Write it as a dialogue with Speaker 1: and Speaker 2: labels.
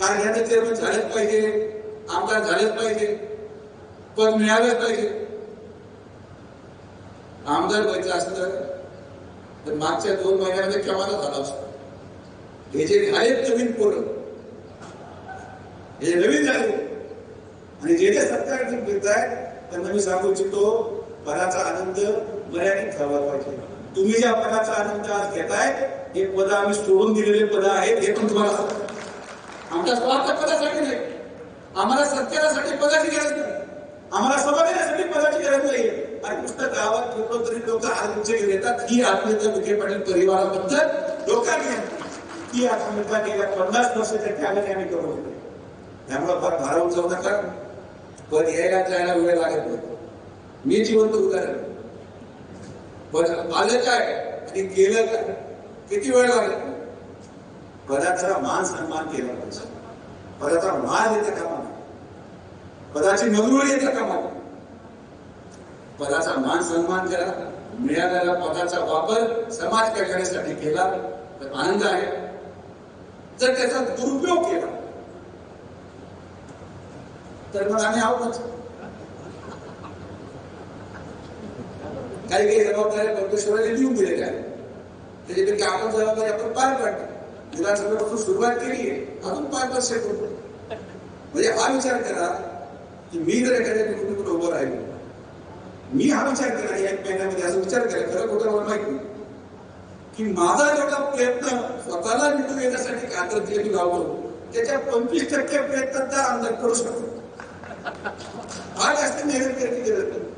Speaker 1: कारखान्याचे चेअरमन झालेच पाहिजे, आमदार झालेच पाहिजे, पद मिळालंच पाहिजे. आमदार व्हायचं असतं तर मागच्या 2 महिन्यामध्ये केव्हा झाला असतो. हे जे आहेत नवीन पोरं, हे नवीन झाले आणि जे जे सरकार घेत आहेत त्यांना मी सांगू इच्छितो, पदाचा आनंद मर्यादित ठेवला पाहिजे. तुम्ही ज्या पदाचा आनंद आज घेताय हे पद आम्ही सोडून दिलेले पद आहेत, हे पण तुम्हाला आमच्या स्वार्थ पदासाठी नाही, आम्हाला सत्तेसाठी पदाची गरज नाही, आम्हाला सभा देण्यासाठी पदाची गरज नाही. आणि नुसतं गावात फिरलो तरी लोक आत्महत्या घेतात. ही आत्महत्या विखे पाटील परिवाराबद्दल लोकांनी ती आत्महत्या गेल्या 50 वर्षाच्या त्यामध्ये आम्ही करू. त्यामुळे फार भारावून जाऊ नका. पद यायला जायला वेळ लागत नाही. मी जिवंत उदाहरण. पण आलं काय आणि गेलं काय, किती वेळ लागला. पदाचा मान सन्मान केला पाहिजे. पदाचा मान येतं कामा नये, पदाची मजुरी येतं कामा नये. पदाचा मान सन्मान करा. मिळालेला पदाचा वापर समाज कल्याणासाठी केला तर आनंद आहे. जर त्याचा दुरुपयोग केला तर मग आम्ही आहोतच. काही काही जबाबदाऱ्या परमेश्वराने लिहून दिलेल्या आहेत, त्याच्यापैकी आपण जबाबदारी आपण पार पाडतो. विधानसभेपासून सुरुवात केली आहे, अजून 5 वर्ष करतो. म्हणजे हा विचार करा की मी जर एखाद्या निवडणुकीत उभं राहिलो, मी हा विचार करा या महिन्यामध्ये असा विचार करा, खरं खोटं मला माहिती नाही, की माझा जेवढा प्रयत्न स्वतःला निवडून येण्यासाठी कात्रजला मी लावतो त्याच्या 25% प्रयत्नात त्या आमदार करू शकतो. हा जास्त मेहनत करायची गरज नाही.